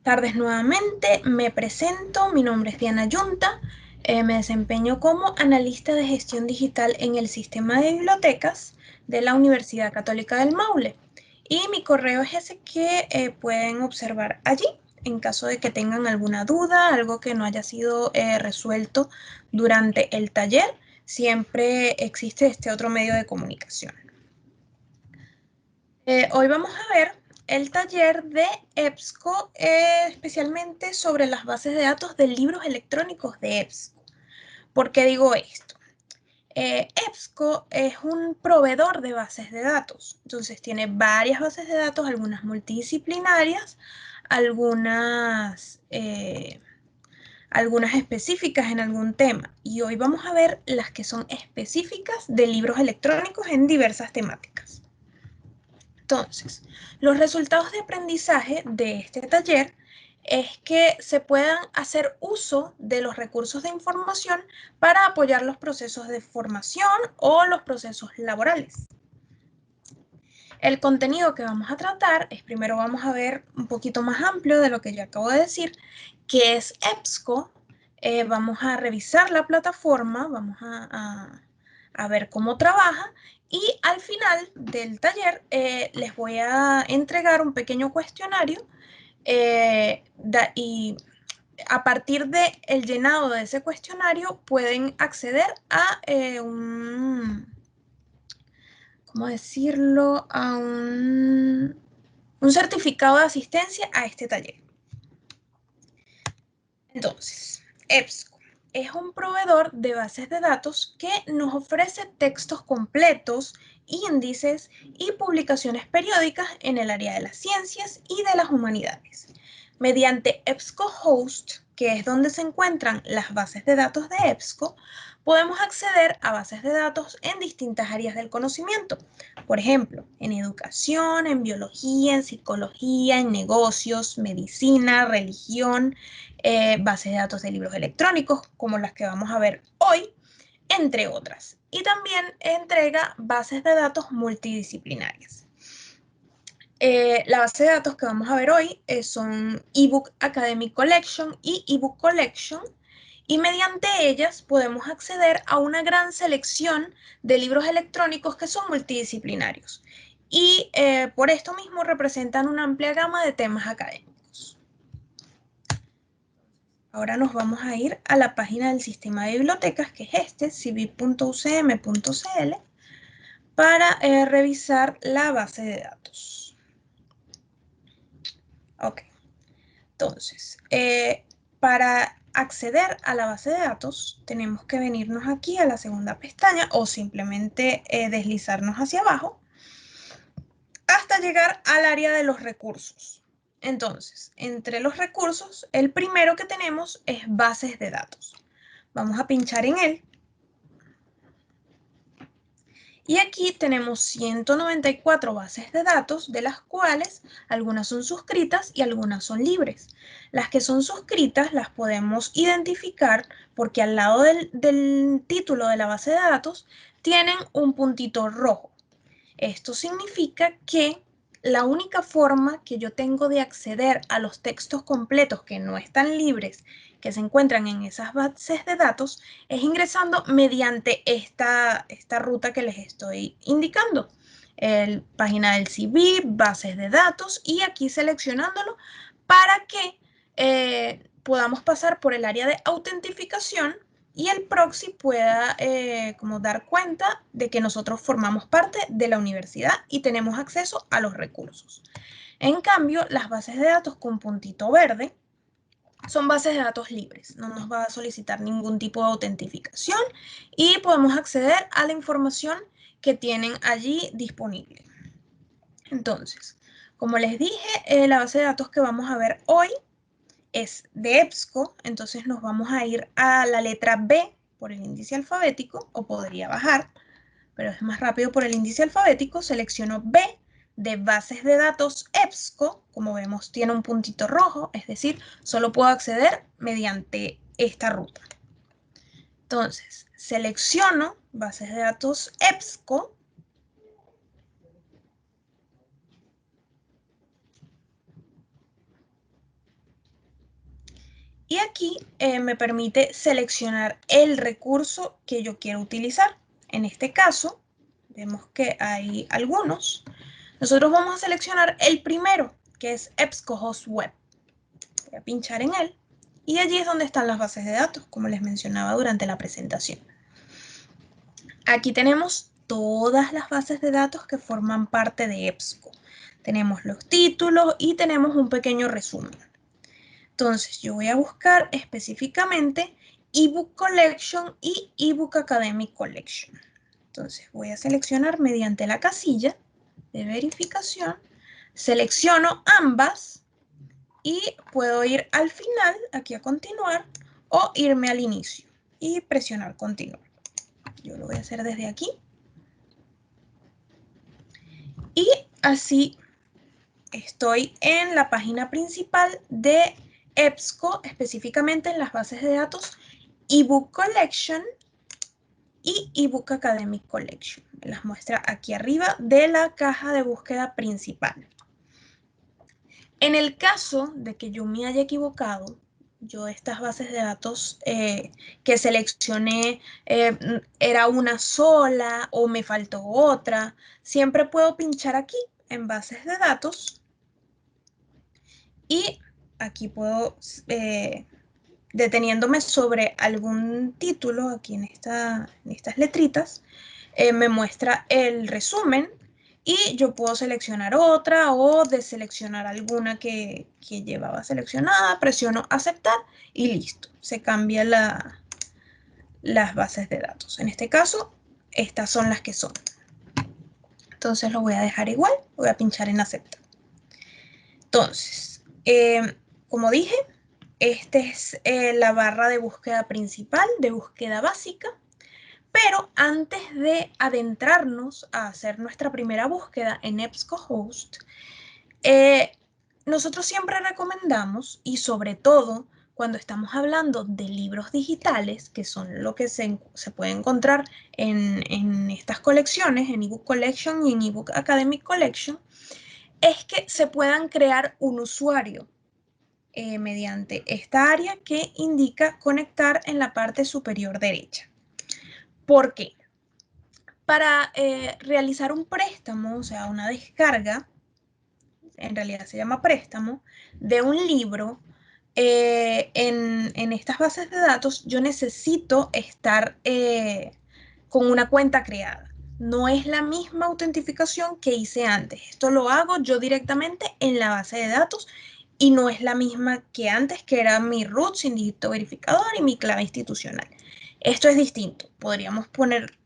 Tardes nuevamente, me presento, mi nombre es Diana Yunta, me desempeño como analista de gestión digital en el sistema de bibliotecas de la Universidad Católica del Maule. Y mi correo es ese que pueden observar allí en caso de que tengan alguna duda, algo que no haya sido resuelto durante el taller, siempre existe este otro medio de comunicación. Hoy vamos a ver el taller de EBSCO, especialmente sobre las bases de datos de libros electrónicos de EBSCO. ¿Por qué digo esto? EBSCO es un proveedor de bases de datos, entonces tiene varias bases de datos, algunas multidisciplinarias, algunas específicas en algún tema. Y hoy vamos a ver las que son específicas de libros electrónicos en diversas temáticas. Entonces, los resultados de aprendizaje de este taller es que se puedan hacer uso de los recursos de información para apoyar los procesos de formación o los procesos laborales. El contenido que vamos a tratar es, primero vamos a ver un poquito más amplio de lo que ya acabo de decir, que es EBSCO. Vamos a revisar la plataforma, vamos a ver cómo trabaja y al final del taller les voy a entregar un pequeño cuestionario y a partir del llenado de ese cuestionario pueden acceder a ¿cómo decirlo? A un certificado de asistencia a este taller. Entonces, EBSCO es un proveedor de bases de datos que nos ofrece textos completos, índices y publicaciones periódicas en el área de las ciencias y de las humanidades. Mediante EBSCO Host, que es donde se encuentran las bases de datos de EBSCO, podemos acceder a bases de datos en distintas áreas del conocimiento. Por ejemplo, en educación, en biología, en psicología, en negocios, medicina, religión, bases de datos de libros electrónicos, como las que vamos a ver hoy, entre otras. Y también entrega bases de datos multidisciplinarias. La base de datos que vamos a ver hoy son eBook Academic Collection y eBook Collection, y mediante ellas podemos acceder a una gran selección de libros electrónicos que son multidisciplinarios y por esto mismo representan una amplia gama de temas académicos. Ahora nos vamos a ir a la página del sistema de bibliotecas, que es este, civip.ucm.cl, para revisar la base de datos. Ok, entonces, para acceder a la base de datos, tenemos que venirnos aquí a la segunda pestaña o simplemente deslizarnos hacia abajo hasta llegar al área de los recursos. Entonces, entre los recursos, el primero que tenemos es bases de datos. Vamos a pinchar en él. Y aquí tenemos 194 bases de datos, de las cuales algunas son suscritas y algunas son libres. Las que son suscritas las podemos identificar porque al lado del título de la base de datos tienen un puntito rojo. Esto significa que la única forma que yo tengo de acceder a los textos completos que no están libres, que se encuentran en esas bases de datos, es ingresando mediante esta ruta que les estoy indicando. Página del CIVIP, bases de datos, y aquí seleccionándolo para que podamos pasar por el área de autentificación y el proxy pueda como dar cuenta de que nosotros formamos parte de la universidad y tenemos acceso a los recursos. En cambio, las bases de datos con puntito verde son bases de datos libres, no nos va a solicitar ningún tipo de autentificación y podemos acceder a la información que tienen allí disponible. Entonces, como les dije, la base de datos que vamos a ver hoy es de EBSCO, entonces nos vamos a ir a la letra B por el índice alfabético, o podría bajar, pero es más rápido por el índice alfabético. Selecciono B de bases de datos EBSCO, como vemos tiene un puntito rojo, es decir, solo puedo acceder mediante esta ruta. Entonces, selecciono bases de datos EBSCO, Y aquí me permite seleccionar el recurso que yo quiero utilizar. En este caso, vemos que hay algunos. Nosotros vamos a seleccionar el primero, que es EBSCOhost Web. Voy a pinchar en él. Y allí es donde están las bases de datos, como les mencionaba durante la presentación. Aquí tenemos todas las bases de datos que forman parte de EBSCO. Tenemos los títulos y tenemos un pequeño resumen. Entonces, yo voy a buscar específicamente eBook Collection y eBook Academic Collection. Entonces, voy a seleccionar mediante la casilla de verificación. Selecciono ambas y puedo ir al final, aquí a continuar, o irme al inicio y presionar continuar. Yo lo voy a hacer desde aquí. Y así estoy en la página principal de EBSCO, específicamente en las bases de datos eBook Collection y eBook Academic Collection. Me las muestra aquí arriba de la caja de búsqueda principal. En el caso de que yo me haya equivocado, yo estas bases de datos que seleccioné era una sola o me faltó otra, siempre puedo pinchar aquí en bases de datos y aquí puedo, deteniéndome sobre algún título, aquí en estas letritas, me muestra el resumen y yo puedo seleccionar otra o deseleccionar alguna que llevaba seleccionada, presiono aceptar y listo, se cambia las bases de datos. En este caso, estas son las que son. Entonces lo voy a dejar igual, voy a pinchar en aceptar. Entonces, como dije, esta es la barra de búsqueda principal, de búsqueda básica. Pero antes de adentrarnos a hacer nuestra primera búsqueda en EBSCOhost, nosotros siempre recomendamos, y sobre todo cuando estamos hablando de libros digitales, que son lo que se puede encontrar en estas colecciones, en eBook Collection y en eBook Academic Collection, es que se puedan crear un usuario mediante esta área que indica conectar en la parte superior derecha. ¿Por qué? Para realizar un préstamo, o sea, una descarga, en realidad se llama préstamo, de un libro, en estas bases de datos yo necesito estar con una cuenta creada. No es la misma autentificación que hice antes. Esto lo hago yo directamente en la base de datos y no es la misma que antes, que era mi root sin dígito verificador y mi clave institucional. Esto es distinto. Podríamos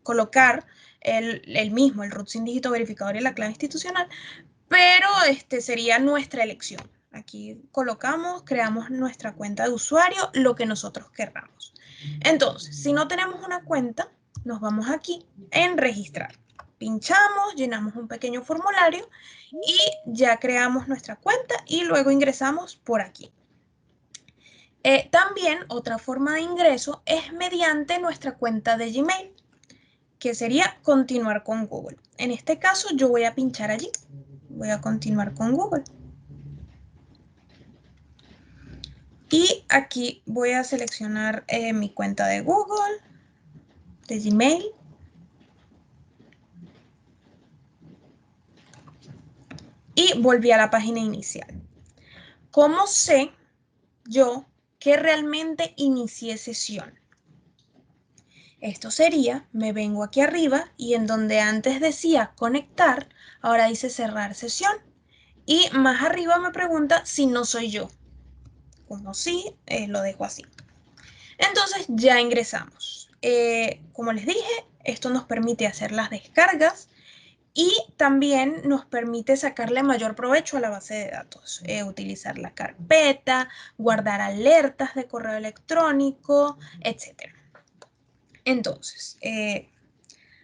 colocar el mismo, el root sin dígito verificador y la clave institucional, pero sería nuestra elección. Aquí colocamos, creamos nuestra cuenta de usuario, lo que nosotros querramos. Entonces, si no tenemos una cuenta, nos vamos aquí en registrar. Pinchamos, llenamos un pequeño formulario y ya creamos nuestra cuenta y luego ingresamos por aquí. También otra forma de ingreso es mediante nuestra cuenta de Gmail, que sería continuar con Google. En este caso yo voy a pinchar allí. Voy a continuar con Google. Y aquí voy a seleccionar mi cuenta de Google, de Gmail. Y volví a la página inicial. ¿Cómo sé yo que realmente inicié sesión? Esto sería, me vengo aquí arriba y en donde antes decía conectar, ahora dice cerrar sesión. Y más arriba me pregunta si no soy yo. Como sí, lo dejo así. Entonces ya ingresamos. Como les dije, esto nos permite hacer las descargas y también nos permite sacarle mayor provecho a la base de datos. Utilizar la carpeta, guardar alertas de correo electrónico, etc. Entonces,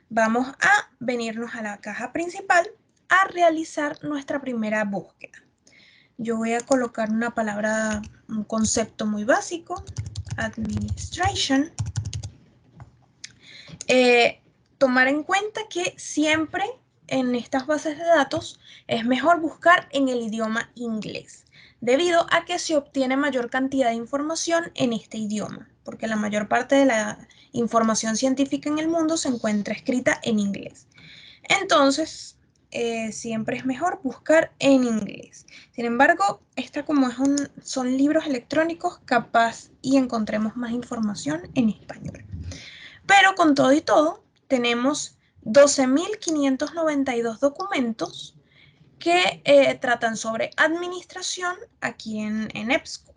vamos a venirnos a la caja principal a realizar nuestra primera búsqueda. Yo voy a colocar una palabra, un concepto muy básico, administration. Tomar en cuenta que siempre en estas bases de datos es mejor buscar en el idioma inglés. debido a que se obtiene mayor cantidad de información en este idioma, porque la mayor parte de la información científica en el mundo se encuentra escrita en inglés. Entonces, siempre es mejor buscar en inglés. Sin embargo, esta como son libros electrónicos, capaz y encontremos más información en español. Pero con todo y todo, tenemos 12.592 documentos que tratan sobre administración aquí en EBSCO.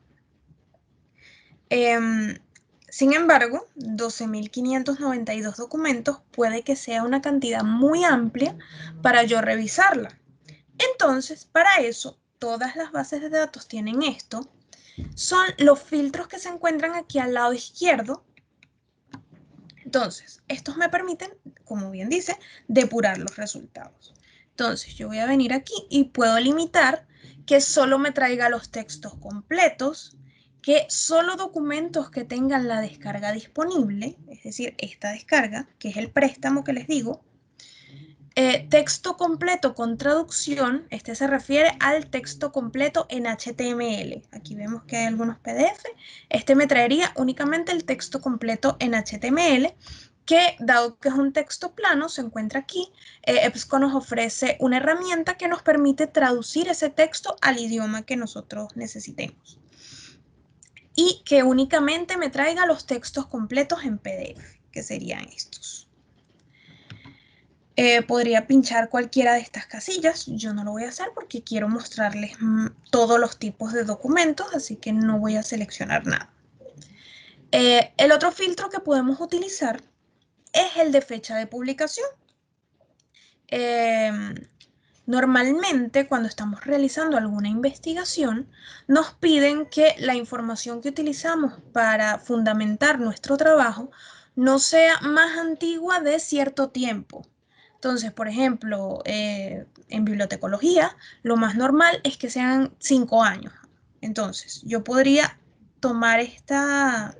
Sin embargo, 12.592 documentos puede que sea una cantidad muy amplia para yo revisarla. Entonces, para eso, todas las bases de datos tienen esto. Son los filtros que se encuentran aquí al lado izquierdo. Entonces, estos me permiten, como bien dice, depurar los resultados. Entonces, yo voy a venir aquí y puedo limitar que solo me traiga los textos completos, que solo documentos que tengan la descarga disponible, es decir, esta descarga, que es el préstamo que les digo, texto completo con traducción, este se refiere al texto completo en HTML. Aquí vemos que hay algunos PDF. Este me traería únicamente el texto completo en HTML, que dado que es un texto plano, se encuentra aquí. EBSCO nos ofrece una herramienta que nos permite traducir ese texto al idioma que nosotros necesitemos. Y que únicamente me traiga los textos completos en PDF, que serían estos. Podría pinchar cualquiera de estas casillas. Yo no lo voy a hacer porque quiero mostrarles todos los tipos de documentos, así que no voy a seleccionar nada. El otro filtro que podemos utilizar es el de fecha de publicación. Normalmente, cuando estamos realizando alguna investigación, nos piden que la información que utilizamos para fundamentar nuestro trabajo no sea más antigua de cierto tiempo. Entonces, por ejemplo, en bibliotecología, lo más normal es que sean 5 años. Entonces, yo podría tomar esta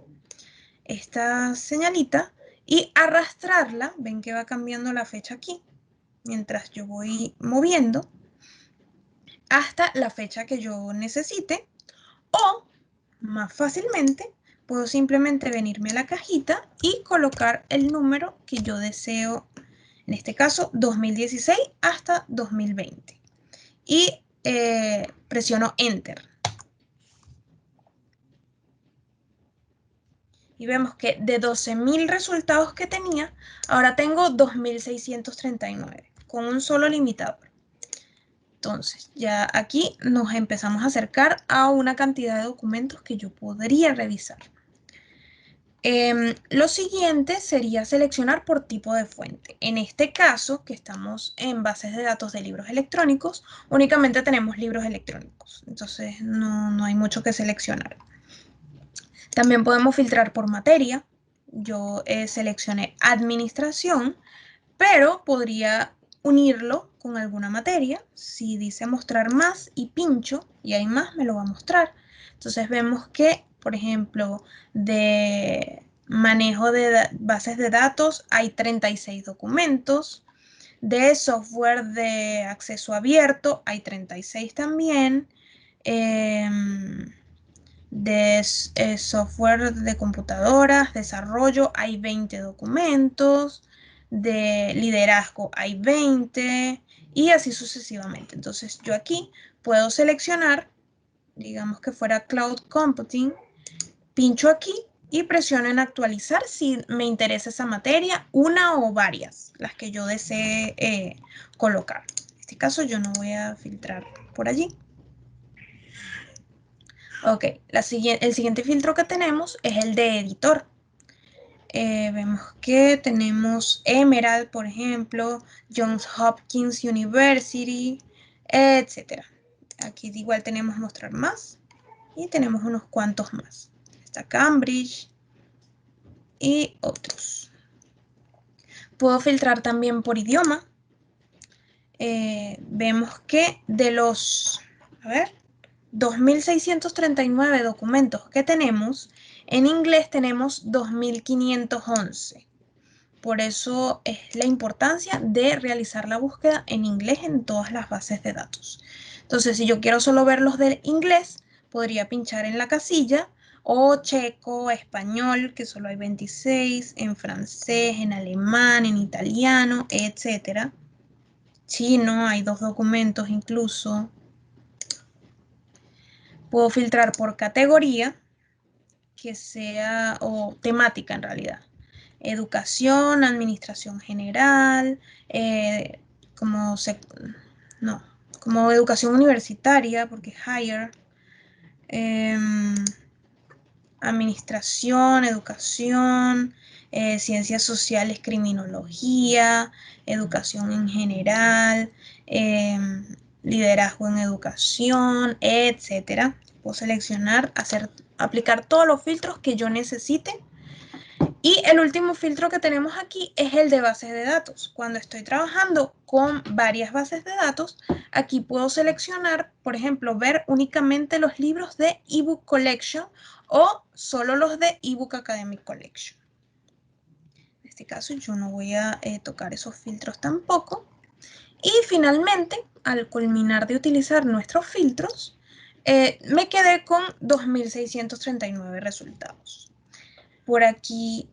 señalita y arrastrarla. Ven que va cambiando la fecha aquí, mientras yo voy moviendo hasta la fecha que yo necesite, o más fácilmente puedo simplemente venirme a la cajita y colocar el número que yo deseo, en este caso 2016 hasta 2020, y presiono Enter. Y vemos que de 12.000 resultados que tenía, ahora tengo 2.639 con un solo limitador. Entonces, ya aquí nos empezamos a acercar a una cantidad de documentos que yo podría revisar. Lo siguiente sería seleccionar por tipo de fuente. En este caso, que estamos en bases de datos de libros electrónicos, únicamente tenemos libros electrónicos. Entonces, no hay mucho que seleccionar. También podemos filtrar por materia. Yo seleccioné administración, pero podría unirlo con alguna materia. Si dice mostrar más y pincho y hay más, me lo va a mostrar. Entonces vemos que, por ejemplo, de manejo de bases de datos hay 36 documentos. De software de acceso abierto hay 36 también. De software de computadoras, desarrollo, hay 20 documentos. De liderazgo hay 20 y así sucesivamente. Entonces yo aquí puedo seleccionar, digamos que fuera Cloud Computing, pincho aquí y presiono en actualizar si me interesa esa materia, una o varias, las que yo desee colocar. En este caso yo no voy a filtrar por allí. Ok, el siguiente filtro que tenemos es el de editor. Vemos que tenemos Emerald, por ejemplo, Johns Hopkins University, etc. Aquí igual tenemos mostrar más y tenemos unos cuantos más. Está Cambridge y otros. Puedo filtrar también por idioma. Vemos que de los, 2.639 documentos que tenemos, en inglés tenemos 2.511. Por eso es la importancia de realizar la búsqueda en inglés en todas las bases de datos. Entonces, si yo quiero solo ver los del inglés, podría pinchar en la casilla, o checo, español, que solo hay 26, en francés, en alemán, en italiano, etc. Chino, hay 2 documentos incluso. Puedo filtrar por categoría, que sea, o temática en realidad. Educación, administración general, como, no, como educación universitaria, porque es higher, administración, educación, ciencias sociales, criminología, educación en general, liderazgo en educación, etcétera. Puedo seleccionar, aplicar todos los filtros que yo necesite. Y el último filtro que tenemos aquí es el de bases de datos. Cuando estoy trabajando con varias bases de datos, aquí puedo seleccionar, por ejemplo, ver únicamente los libros de eBook Collection o solo los de eBook Academic Collection. En este caso yo no voy a tocar esos filtros tampoco. Y finalmente, al culminar de utilizar nuestros filtros, me quedé con 2.639 resultados. Por aquí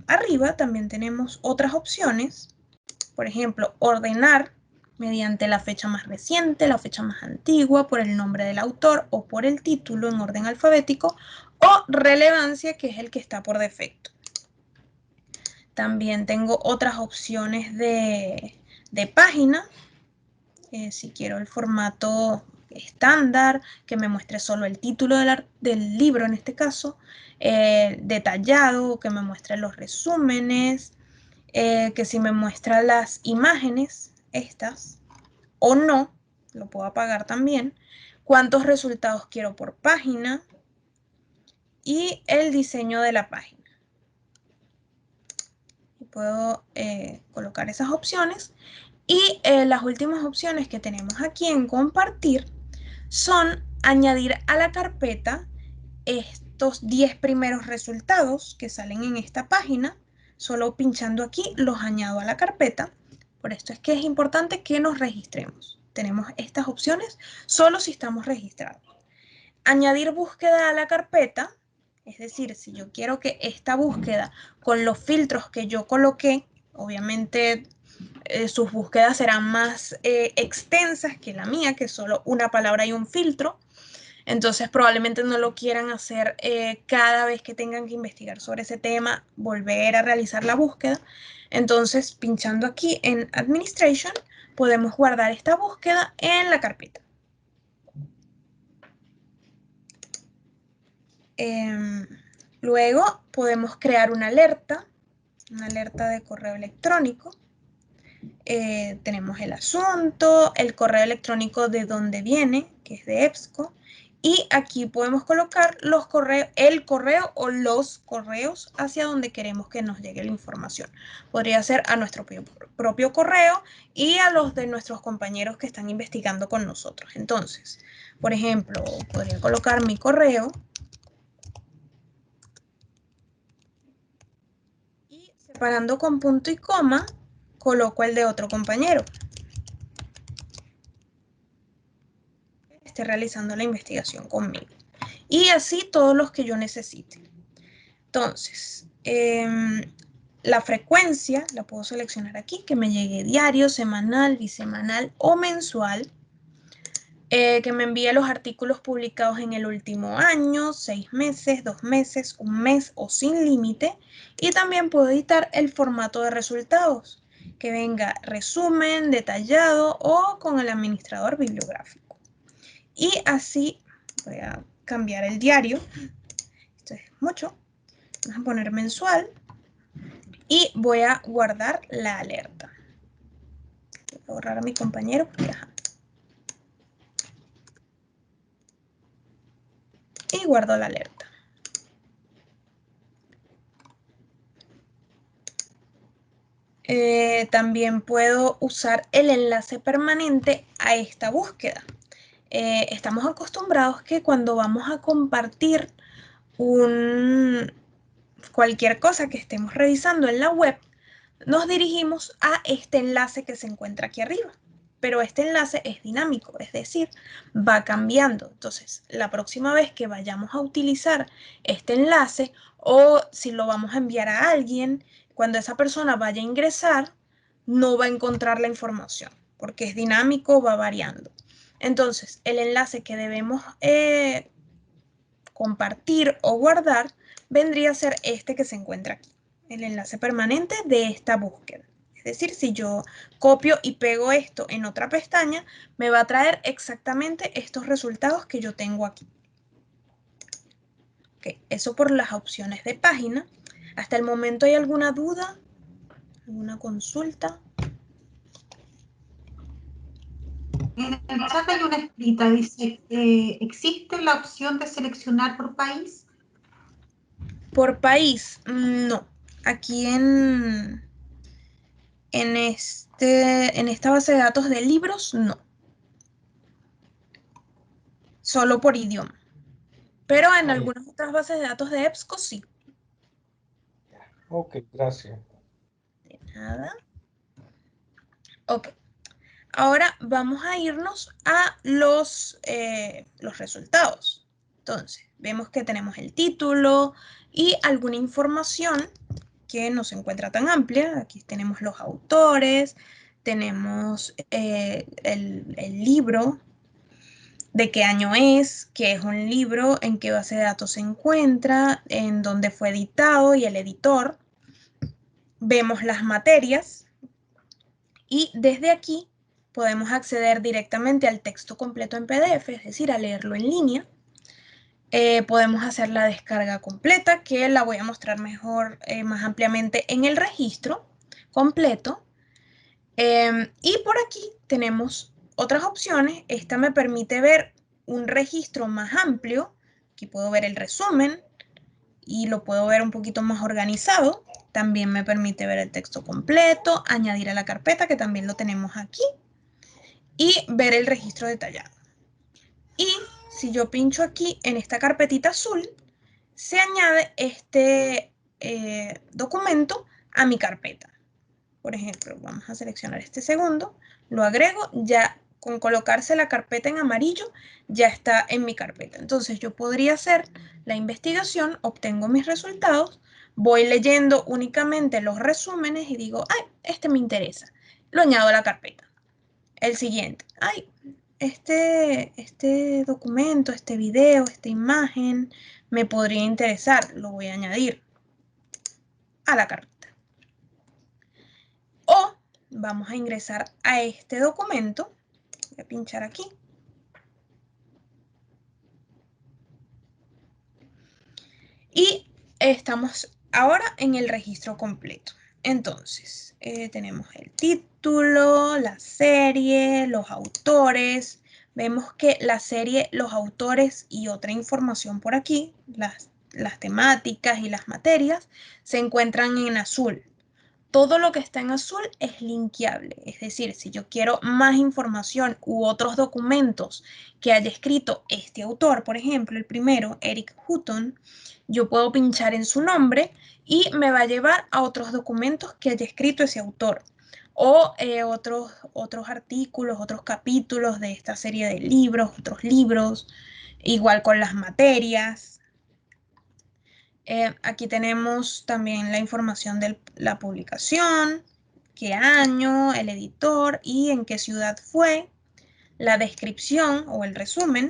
arriba también tenemos otras opciones. Por ejemplo, ordenar mediante la fecha más reciente, la fecha más antigua, por el nombre del autor o por el título en orden alfabético, o relevancia, que es el que está por defecto. También tengo otras opciones de página. Si quiero el formato estándar, que me muestre solo el título del libro en este caso, detallado, que me muestre los resúmenes, que si me muestra las imágenes, estas, o no, lo puedo apagar también, cuántos resultados quiero por página y el diseño de la página. Y puedo colocar esas opciones. Y las últimas opciones que tenemos aquí en compartir son añadir a la carpeta estos 10 primeros resultados que salen en esta página. Solo pinchando aquí los añado a la carpeta. Por esto es que es importante que nos registremos. Tenemos estas opciones solo si estamos registrados. Añadir búsqueda a la carpeta, es decir, si yo quiero que esta búsqueda con los filtros que yo coloqué, obviamente sus búsquedas serán más extensas que la mía, que es solo una palabra y un filtro. Entonces probablemente no lo quieran hacer cada vez que tengan que investigar sobre ese tema, volver a realizar la búsqueda. Entonces, pinchando aquí en Administration, podemos guardar esta búsqueda en la carpeta. Luego podemos crear una alerta de correo electrónico. Tenemos el asunto, el correo electrónico de dónde viene, que es de EBSCO, y aquí podemos colocar el correo o los correos hacia donde queremos que nos llegue la información. Podría ser a nuestro propio correo y a los de nuestros compañeros que están investigando con nosotros. Entonces, por ejemplo, podría colocar mi correo y separando con punto y coma, coloco el de otro compañero que esté realizando la investigación conmigo. Y así todos los que yo necesite. Entonces, la frecuencia la puedo seleccionar aquí, que me llegue diario, semanal, bisemanal o mensual. Que me envíe los artículos publicados en el último año, 6 meses, 2 meses, 1 mes o sin límite. Y también puedo editar el formato de resultados, que venga resumen, detallado o con el administrador bibliográfico. Y así voy a cambiar el diario. Esto es mucho. Vamos a poner mensual. Y voy a guardar la alerta. Voy a borrar a mi compañero porque y guardo la alerta. También puedo usar el enlace permanente a esta búsqueda. Estamos acostumbrados que cuando vamos a compartir cualquier cosa que estemos revisando en la web, nos dirigimos a este enlace que se encuentra aquí arriba. pero este enlace es dinámico, es decir, va cambiando. Entonces, la próxima vez que vayamos a utilizar este enlace o si lo vamos a enviar a alguien, cuando esa persona vaya a ingresar, no va a encontrar la información porque es dinámico, va variando. Entonces, el enlace que debemos compartir o guardar vendría a ser este que se encuentra aquí, el enlace permanente de esta búsqueda. Es decir, si yo copio y pego esto en otra pestaña, me va a traer exactamente estos resultados que yo tengo aquí. Okay, eso por las opciones de página. ¿Hasta el momento hay alguna duda? ¿Alguna consulta? En el chat hay una escrita, dice, ¿existe la opción de seleccionar por país? Por país, no. Aquí en esta base de datos de libros, no. Solo por idioma. Pero en Ahí. algunas otras bases de datos de EBSCO sí. Ok, gracias. De nada. Ok. Ahora vamos a irnos a los resultados. Entonces, vemos que tenemos el título y alguna información que no se encuentra tan amplia. Aquí tenemos los autores, tenemos el libro, de qué año es, qué es un libro, en qué base de datos se encuentra, en dónde fue editado y el editor. Vemos las materias y desde aquí podemos acceder directamente al texto completo en PDF, es decir, a leerlo en línea. Podemos hacer la descarga completa, que la voy a mostrar mejor, más ampliamente en el registro completo. Y por aquí tenemos otras opciones. Esta me permite ver un registro más amplio. Aquí puedo ver el resumen y lo puedo ver un poquito más organizado. También me permite ver el texto completo, añadir a la carpeta, que también lo tenemos aquí, y ver el registro detallado. Y si yo pincho aquí en esta carpetita azul, se añade este documento a mi carpeta. Por ejemplo, vamos a seleccionar este segundo, lo agrego, ya con colocarse la carpeta en amarillo, ya está en mi carpeta. Entonces yo podría hacer la investigación, obtengo mis resultados, voy leyendo únicamente los resúmenes y digo, ay, este me interesa, lo añado a la carpeta. El siguiente, ay, este documento, este video, esta imagen me podría interesar, lo voy a añadir a la carpeta. O vamos a ingresar a este documento, voy a pinchar aquí. Y estamos ahora en el registro completo. Entonces, tenemos el título, la serie, los autores. Vemos que la serie, los autores y otra información por aquí, las temáticas y las materias, se encuentran en azul. Todo lo que está en azul es linkeable, es decir, si yo quiero más información u otros documentos que haya escrito este autor, por ejemplo, el primero, Eric Hutton, yo puedo pinchar en su nombre y me va a llevar a otros documentos que haya escrito ese autor o otros artículos, otros capítulos de esta serie de libros, otros libros, igual con las materias. Aquí tenemos también la información de la publicación, qué año, el editor y en qué ciudad fue, la descripción o el resumen,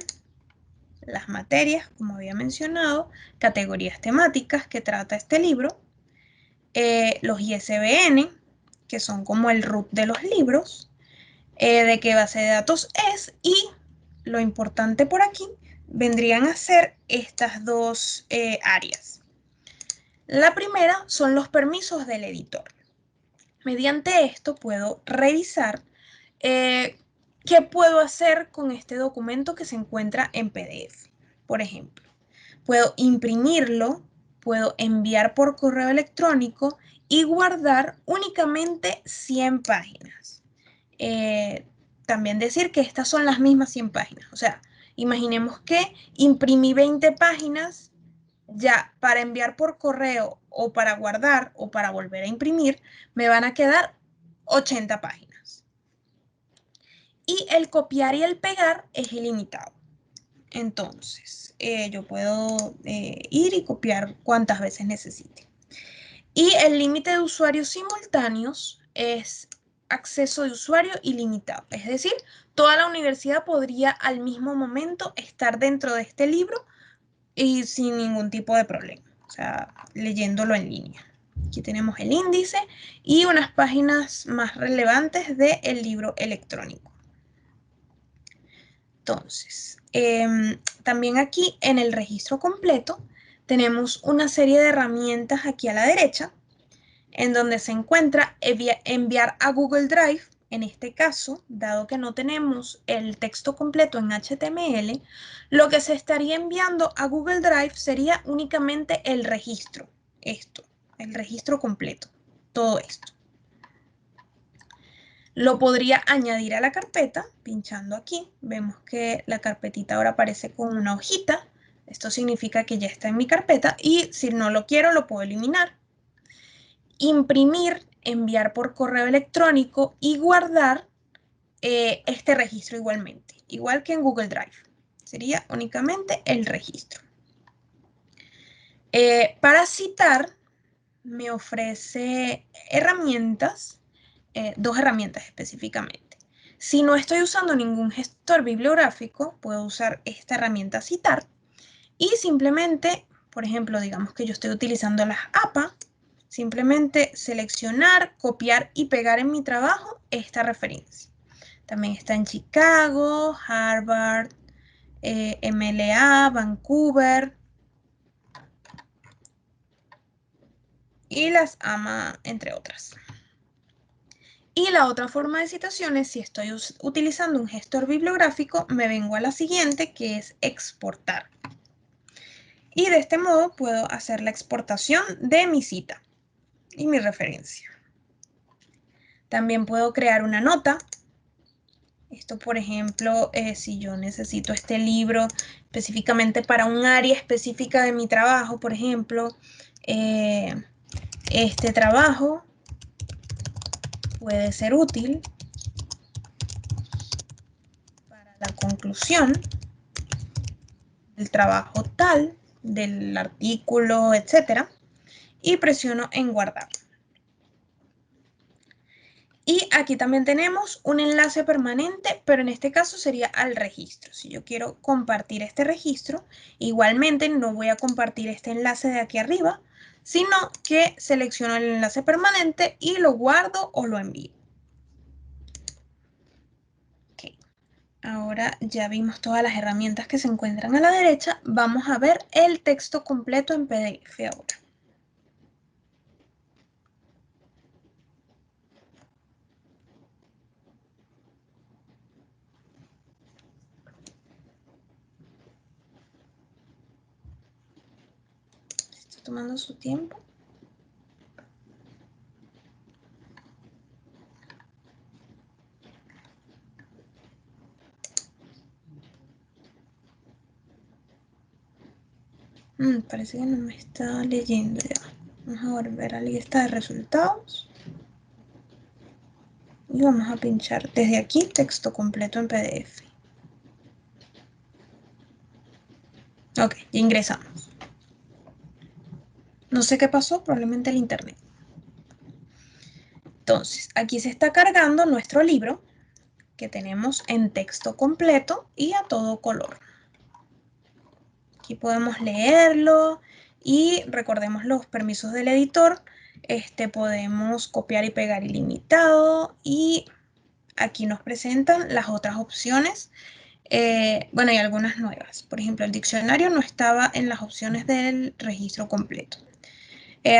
las materias, como había mencionado, categorías temáticas que trata este libro, los ISBN, que son como el root de los libros, de qué base de datos es y lo importante por aquí vendrían a ser estas dos áreas. La primera son los permisos del editor. Mediante esto puedo revisar qué puedo hacer con este documento que se encuentra en PDF. Por ejemplo, puedo imprimirlo, puedo enviar por correo electrónico y guardar únicamente 100 páginas. También decir que estas son las mismas 100 páginas. O sea, imaginemos que imprimí 20 páginas ya para enviar por correo o para guardar o para volver a imprimir, me van a quedar 80 páginas. Y el copiar y el pegar es ilimitado. Entonces, yo puedo ir y copiar cuantas veces necesite. Y el límite de usuarios simultáneos es acceso de usuario ilimitado. Es decir, toda la universidad podría al mismo momento estar dentro de este libro y sin ningún tipo de problema. O sea, leyéndolo en línea. Aquí tenemos el índice y unas páginas más relevantes del libro electrónico. Entonces, también aquí en el registro completo tenemos una serie de herramientas aquí a la derecha en donde se encuentra enviar a Google Drive. En este caso, dado que no tenemos el texto completo en HTML, lo que se estaría enviando a Google Drive sería únicamente el registro, el registro completo, todo esto. Lo podría añadir a la carpeta, pinchando aquí. Vemos que la carpetita ahora aparece con una hojita. Esto significa que ya está en mi carpeta y si no lo quiero, lo puedo eliminar. Imprimir, enviar por correo electrónico y guardar este registro igualmente, igual que en Google Drive. Sería únicamente el registro. Para citar, me ofrece herramientas, dos herramientas específicamente. Si no estoy usando ningún gestor bibliográfico, puedo usar esta herramienta citar y simplemente, por ejemplo, digamos que yo estoy utilizando las APA, simplemente seleccionar, copiar y pegar en mi trabajo esta referencia. También está en Chicago, Harvard, MLA, Vancouver y las AMA, entre otras. Y la otra forma de citación es si estoy utilizando un gestor bibliográfico, me vengo a la siguiente, que es exportar. Y de este modo puedo hacer la exportación de mi cita y mi referencia. También puedo crear una nota. Esto, por ejemplo, si yo necesito este libro específicamente para un área específica de mi trabajo, por ejemplo, este trabajo puede ser útil para la conclusión del trabajo tal, del artículo, etc. Y presiono en guardar. Y aquí también tenemos un enlace permanente, pero en este caso sería al registro. Si yo quiero compartir este registro, igualmente no voy a compartir este enlace de aquí arriba, sino que selecciono el enlace permanente y lo guardo o lo envío. Okay. Ahora ya vimos todas las herramientas que se encuentran a la derecha. Vamos a ver el texto completo en PDF ahora. Está tomando su tiempo. Parece que no me está leyendo ya. Vamos a volver a la lista de resultados. Y vamos a pinchar desde aquí texto completo en PDF. Ok, ya ingresamos. No sé qué pasó, probablemente el internet. Entonces, aquí se está cargando nuestro libro que tenemos en texto completo y a todo color. Aquí podemos leerlo y recordemos los permisos del editor. Podemos copiar y pegar ilimitado y aquí nos presentan las otras opciones. Bueno, hay algunas nuevas. Por ejemplo, el diccionario no estaba en las opciones del registro completo.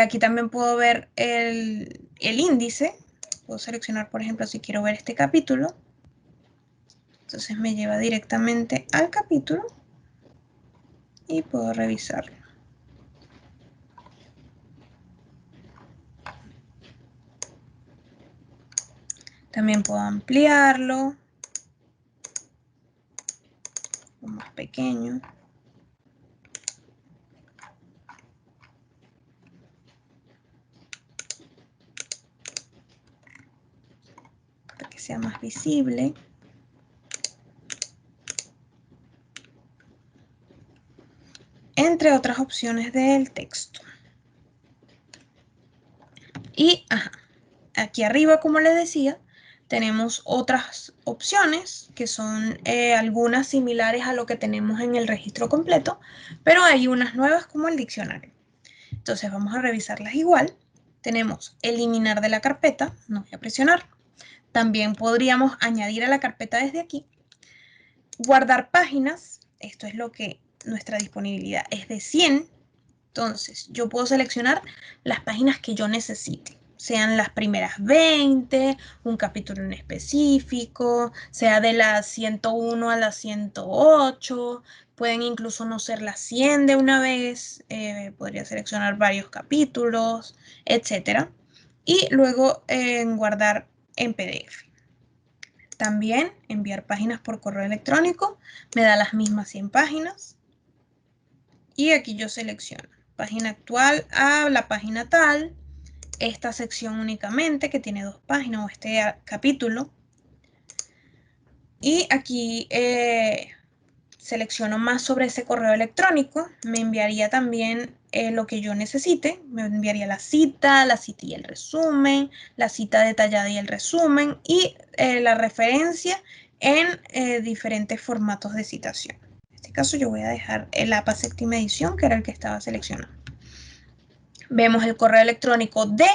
Aquí también puedo ver el índice. Puedo seleccionar, por ejemplo, si quiero ver este capítulo. Entonces me lleva directamente al capítulo y puedo revisarlo. También puedo ampliarlo, o más pequeño. Para que sea más visible. entre otras opciones del texto. Y aquí arriba, como les decía, tenemos otras opciones que son algunas similares a lo que tenemos en el registro completo, pero hay unas nuevas como el diccionario. Entonces vamos a revisarlas igual. Tenemos eliminar de la carpeta, no voy a presionar. También podríamos añadir a la carpeta desde aquí. Guardar páginas, esto es lo que nuestra disponibilidad es de 100. Entonces yo puedo seleccionar las páginas que yo necesite, sean las primeras 20, un capítulo en específico, sea de la 101 a la 108, pueden incluso no ser las 100 de una vez, podría seleccionar varios capítulos, etc. Y luego guardar en PDF. También enviar páginas por correo electrónico, me da las mismas 100 páginas. Y aquí yo selecciono página actual a la página tal, esta sección únicamente que tiene 2 páginas o este capítulo. Y aquí selecciono más sobre ese correo electrónico, me enviaría también lo que yo necesite, me enviaría la cita y el resumen, la cita detallada y el resumen y la referencia en diferentes formatos de citación. En este caso yo voy a dejar el APA séptima edición, que era el que estaba seleccionado. Vemos el correo electrónico de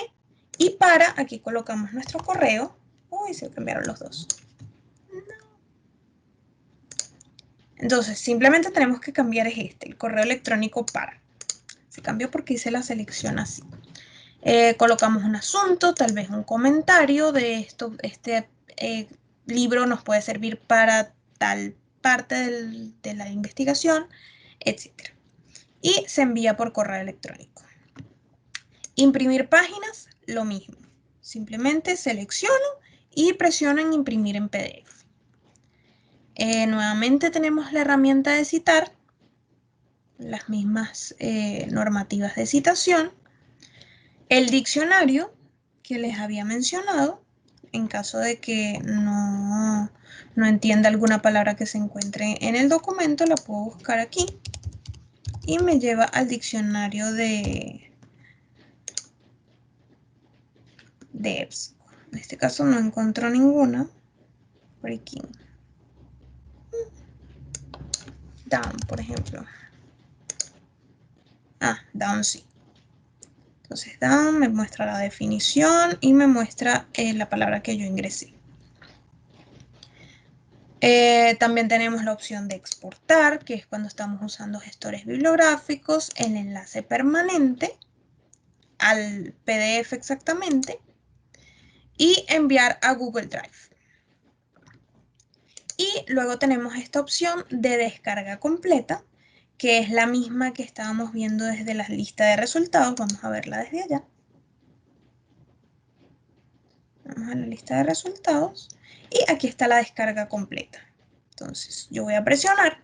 y para, aquí colocamos nuestro correo. Uy, se cambiaron los dos. Entonces, simplemente tenemos que cambiar el correo electrónico para. Se cambió porque hice la selección así. Colocamos un asunto, tal vez un comentario de esto. Este libro nos puede servir para tal parte de la investigación, etc. Y se envía por correo electrónico. Imprimir páginas, lo mismo. Simplemente selecciono y presiono en imprimir en PDF. Nuevamente tenemos la herramienta de citar, las mismas normativas de citación, el diccionario que les había mencionado, en caso de que no entienda alguna palabra que se encuentre en el documento, la puedo buscar aquí y me lleva al diccionario de EBSCO. En este caso no encontró ninguna. Breaking. Down, por ejemplo. Down sí. Entonces down me muestra la definición y me muestra la palabra que yo ingresé. También tenemos la opción de exportar, que es cuando estamos usando gestores bibliográficos, el enlace permanente al PDF exactamente y enviar a Google Drive. Y luego tenemos esta opción de descarga completa, que es la misma que estábamos viendo desde la lista de resultados. Vamos a verla desde allá. Vamos a la lista de resultados y aquí está la descarga completa. Entonces yo voy a presionar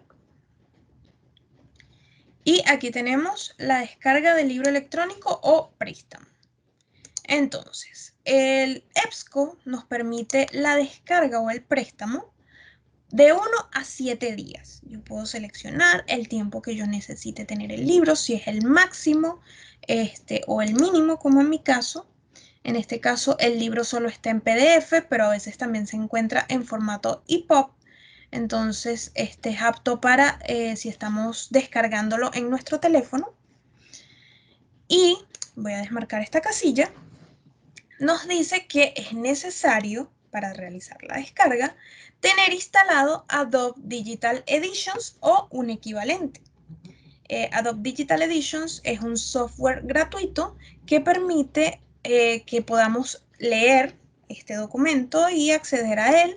y aquí tenemos la descarga del libro electrónico o préstamo. Entonces el EBSCO nos permite la descarga o el préstamo de 1 a 7 días. Yo puedo seleccionar el tiempo que yo necesite tener el libro, si es el máximo o el mínimo, como en mi caso. En este caso, el libro solo está en PDF, pero a veces también se encuentra en formato EPUB. Entonces, este es apto para si estamos descargándolo en nuestro teléfono. Y voy a desmarcar esta casilla. Nos dice que es necesario, para realizar la descarga, tener instalado Adobe Digital Editions o un equivalente. Adobe Digital Editions es un software gratuito que permite que podamos leer este documento y acceder a él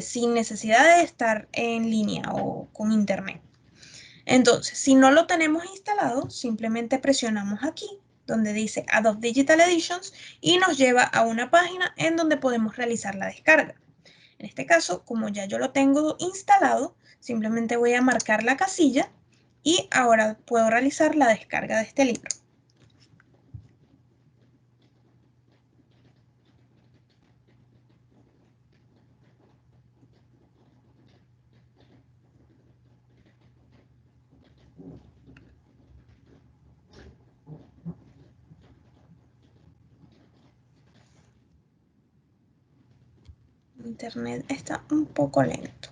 sin necesidad de estar en línea o con internet. Entonces, si no lo tenemos instalado, simplemente presionamos aquí donde dice Adobe Digital Editions y nos lleva a una página en donde podemos realizar la descarga. En este caso, como ya yo lo tengo instalado, simplemente voy a marcar la casilla y ahora puedo realizar la descarga de este libro. Internet está un poco lento.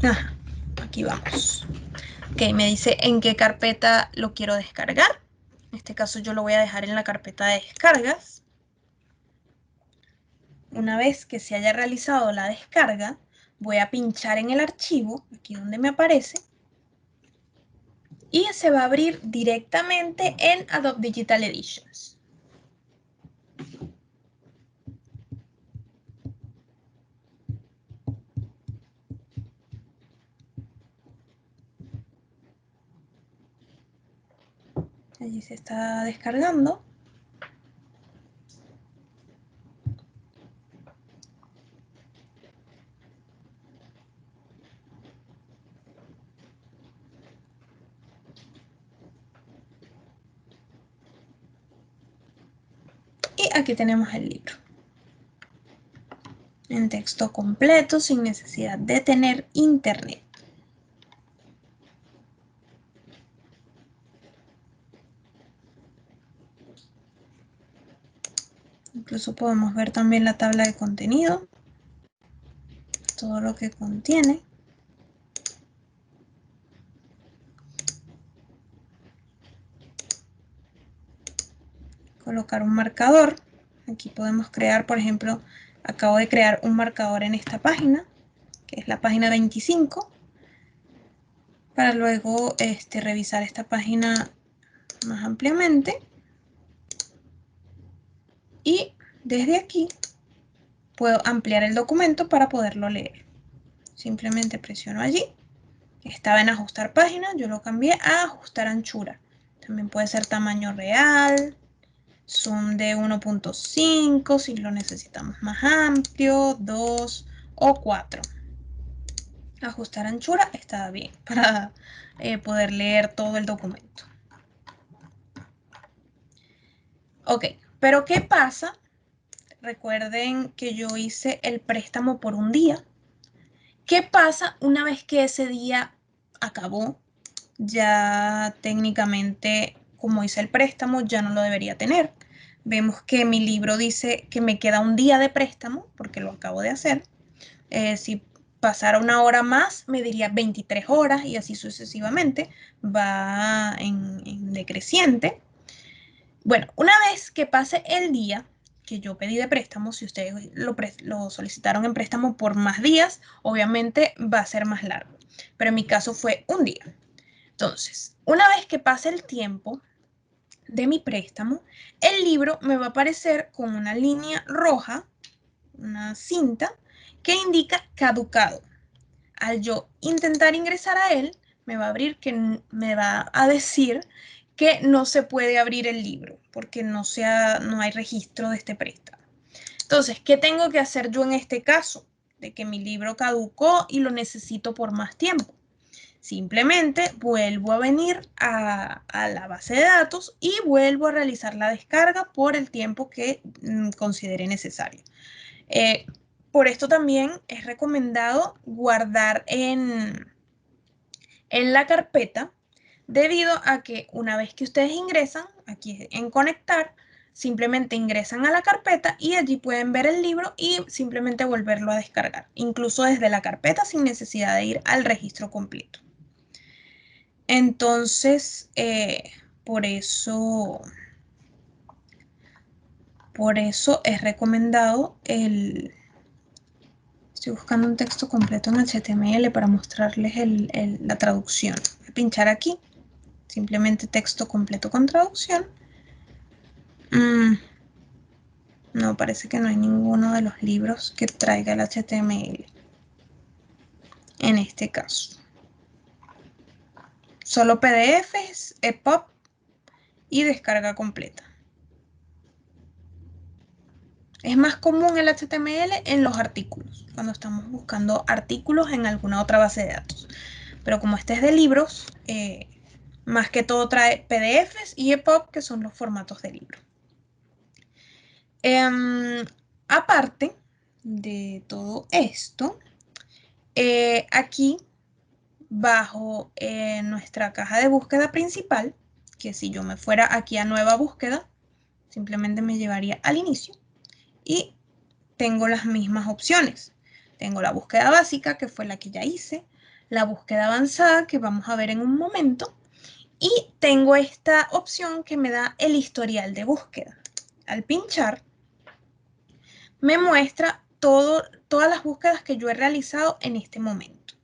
Ajá, aquí vamos. Ok, me dice en qué carpeta lo quiero descargar. En este caso yo lo voy a dejar en la carpeta de descargas. Una vez que se haya realizado la descarga, voy a pinchar en el archivo, aquí donde me aparece, y se va a abrir directamente en Adobe Digital Editions. Allí se está descargando. Y aquí tenemos el libro. En texto completo, sin necesidad de tener internet. Incluso podemos ver también la tabla de contenido, todo lo que contiene. Colocar un marcador. Aquí podemos crear, por ejemplo, acabo de crear un marcador en esta página, que es la página 25, para luego revisar esta página más ampliamente. Y desde aquí puedo ampliar el documento para poderlo leer. Simplemente presiono allí. Estaba en ajustar página, yo lo cambié a ajustar anchura. También puede ser tamaño real, zoom de 1.5 si lo necesitamos más amplio, 2 o 4. Ajustar anchura está bien para poder leer todo el documento. Ok, pero ¿qué pasa? Recuerden que yo hice el préstamo por un día. ¿Qué pasa una vez que ese día acabó? Ya técnicamente, como hice el préstamo, ya no lo debería tener. Vemos que mi libro dice que me queda un día de préstamo, porque lo acabo de hacer. Si pasara una hora más, me diría 23 horas y así sucesivamente. Va en decreciente. Bueno, una vez que pase el día que yo pedí de préstamo, si ustedes lo solicitaron en préstamo por más días, obviamente va a ser más largo. Pero en mi caso fue un día. Entonces, una vez que pase el tiempo de mi préstamo, el libro me va a aparecer con una línea roja, una cinta, que indica caducado. Al yo intentar ingresar a él, me va a abrir que me va a decir que no se puede abrir el libro porque no hay registro de este préstamo. Entonces, ¿qué tengo que hacer yo en este caso? De que mi libro caducó y lo necesito por más tiempo. Simplemente vuelvo a venir a la base de datos y vuelvo a realizar la descarga por el tiempo que considere necesario. Por esto también es recomendado guardar en la carpeta, debido a que una vez que ustedes ingresan, aquí en conectar, simplemente ingresan a la carpeta y allí pueden ver el libro y simplemente volverlo a descargar, incluso desde la carpeta sin necesidad de ir al registro completo. Entonces, por eso es recomendado Estoy buscando un texto completo en HTML para mostrarles la traducción. Voy a pinchar aquí, simplemente texto completo con traducción. No, parece que no hay ninguno de los libros que traiga el HTML. En este caso. Solo PDFs, EPUB y descarga completa. Es más común el HTML en los artículos, cuando estamos buscando artículos en alguna otra base de datos. Pero como este es de libros, más que todo trae PDFs y EPUB, que son los formatos de libro. Aparte de todo esto, aquí bajo nuestra caja de búsqueda principal, que si yo me fuera aquí a nueva búsqueda, simplemente me llevaría al inicio y tengo las mismas opciones. Tengo la búsqueda básica, que fue la que ya hice, la búsqueda avanzada, que vamos a ver en un momento, y tengo esta opción que me da el historial de búsqueda. Al pinchar, me muestra todas las búsquedas que yo he realizado en este momento.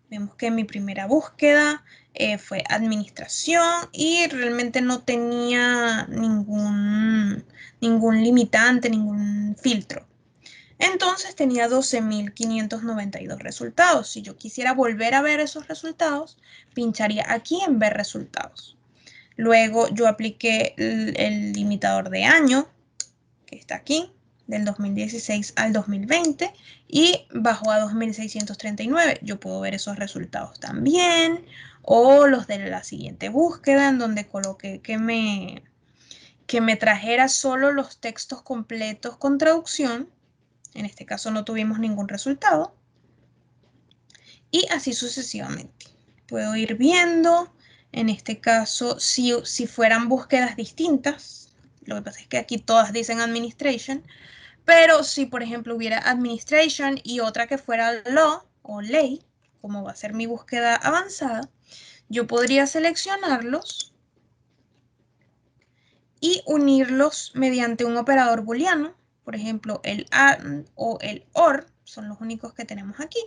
Vemos que mi primera búsqueda fue administración y realmente no tenía ningún limitante, ningún filtro. Entonces tenía 12.592 resultados. Si yo quisiera volver a ver esos resultados, pincharía aquí en ver resultados. Luego yo apliqué el limitador de año, que está aquí, del 2016 al 2020, y bajó a 2.639. Yo puedo ver esos resultados también, o los de la siguiente búsqueda, en donde coloqué que me trajera solo los textos completos con traducción. En este caso no tuvimos ningún resultado. Y así sucesivamente. Puedo ir viendo, en este caso, si fueran búsquedas distintas. Lo que pasa es que aquí todas dicen administration, pero si, por ejemplo, hubiera administration y otra que fuera law o ley, como va a ser mi búsqueda avanzada, yo podría seleccionarlos y unirlos mediante un operador booleano. Por ejemplo, el AND o el OR son los únicos que tenemos aquí.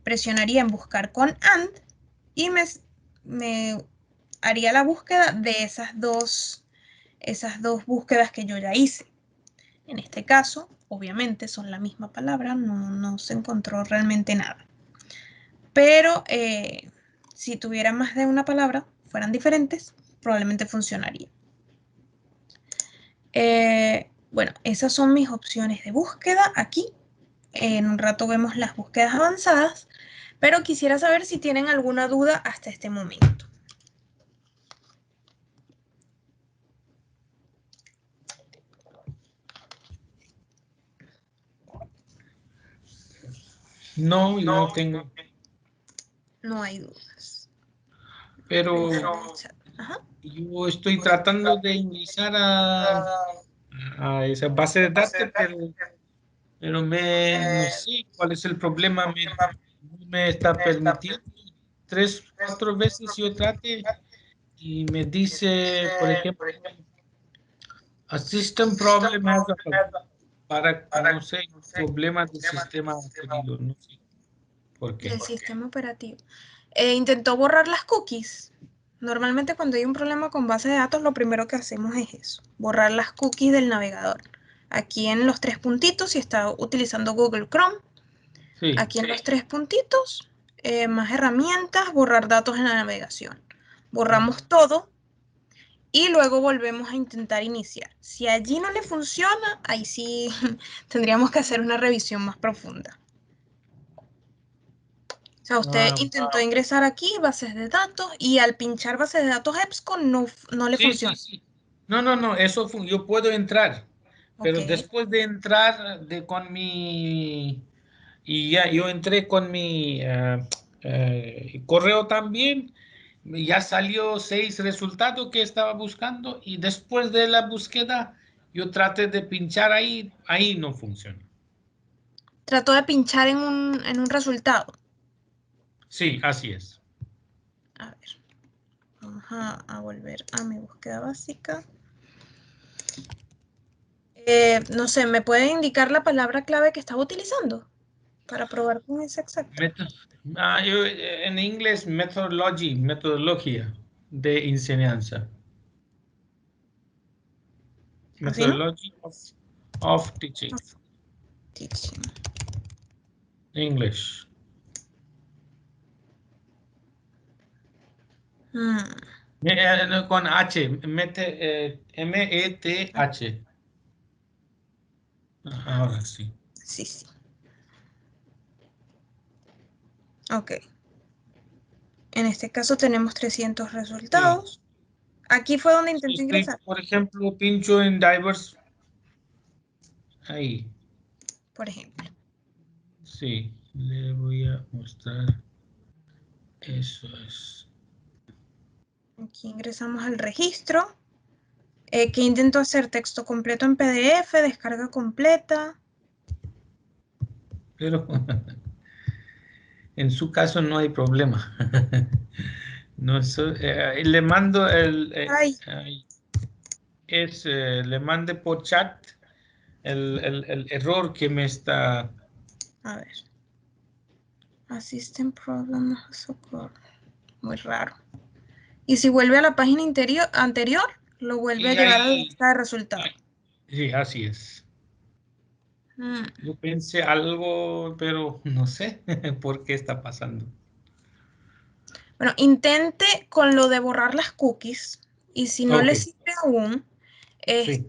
Presionaría en buscar con AND y me haría la búsqueda de esas dos búsquedas que yo ya hice. En este caso, obviamente, son la misma palabra, no se encontró realmente nada. Pero si tuviera más de una palabra, fueran diferentes, probablemente funcionaría. Bueno, esas son mis opciones de búsqueda aquí. En un rato vemos las búsquedas avanzadas, pero quisiera saber si tienen alguna duda hasta este momento. No, yo no tengo. No hay dudas. Pero Ajá. yo estoy tratando de ingresar a esa base de datos, pero no sé cuál es el problema. No me está permitiendo. 3, 4 veces yo trate y me dice, por ejemplo, a system problem has no sé, problemas de sistema operativo, no sé por Del qué. sistema operativo. Intentó borrar las cookies. Normalmente cuando hay un problema con base de datos, lo primero que hacemos es eso, borrar las cookies del navegador. Aquí en los tres puntitos, si está utilizando Google Chrome, Sí. aquí en los tres puntitos, más herramientas, borrar datos en la navegación. Borramos todo y luego volvemos a intentar iniciar. Si allí no le funciona, ahí sí tendríamos que hacer una revisión más profunda. O sea, usted intentó ingresar aquí bases de datos y al pinchar bases de datos EBSCO no le Sí, funciona. sí. No, eso yo puedo entrar, Ok. pero después de entrar con mi, y ya yo entré con mi correo también, ya salió 6 resultados que estaba buscando y después de la búsqueda yo traté de pinchar ahí no funciona. Trató de pinchar en un resultado. Sí, así es. A ver, vamos a volver a mi búsqueda básica. No sé, ¿me puede indicar la palabra clave que estaba utilizando para probar con esa exacta? En inglés, metodología de enseñanza. ¿Así no? Methodology of teaching. Teaching. English. No, con H, METH. Ahora sí. Sí, sí. Ok. En este caso tenemos 300 Sí. resultados. Aquí fue donde intenté Estoy, ingresar, por ejemplo, pincho en Divers. Ahí. por ejemplo. Sí. Le voy a mostrar. Eso es. Aquí ingresamos al registro. ¿Qué intento hacer? Texto completo en PDF, descarga completa. Pero en su caso no hay problema. No, le mando Ay, le mande por chat el error que me está... a ver. Assistant problem socorro. Muy raro. Y si vuelve a la página anterior, lo vuelve a Y llevar a la ahí, lista de resultados. sí, así es. Mm. Yo pensé algo, pero no sé por qué está pasando. Bueno, intente con lo de borrar las cookies y si no Ok, le sirve aún, sí.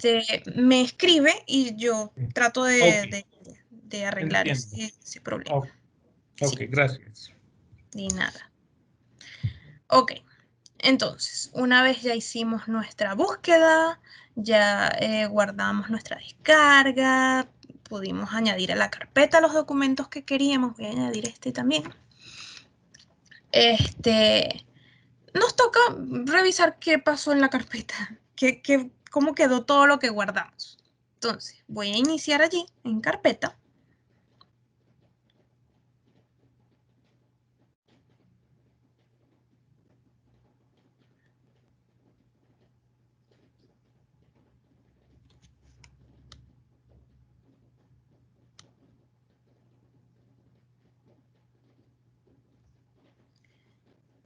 me escribe y yo trato Ok, de arreglar entiendo. ese problema. Ok, Sí, gracias. ni nada. Ok, entonces, una vez ya hicimos nuestra búsqueda, ya guardamos nuestra descarga, pudimos añadir a la carpeta los documentos que queríamos, voy a añadir este también. Nos toca revisar qué pasó en la carpeta, cómo quedó todo lo que guardamos. Entonces, voy a iniciar allí, en carpeta.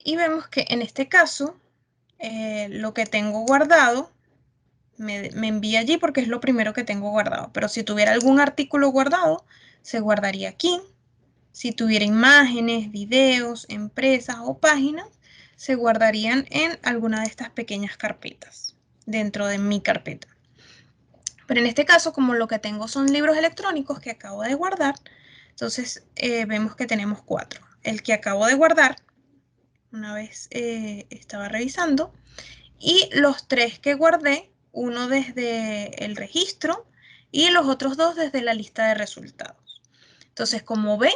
Y vemos que en este caso, lo que tengo guardado, me envía allí porque es lo primero que tengo guardado. Pero si tuviera algún artículo guardado, se guardaría aquí. Si tuviera imágenes, videos, empresas o páginas, se guardarían en alguna de estas pequeñas carpetas, dentro de mi carpeta. Pero en este caso, como lo que tengo son libros electrónicos que acabo de guardar, entonces vemos que tenemos 4. El que acabo de guardar, una vez estaba revisando, y los 3 que guardé, uno desde el registro y los otros 2 desde la lista de resultados. Entonces, como ve,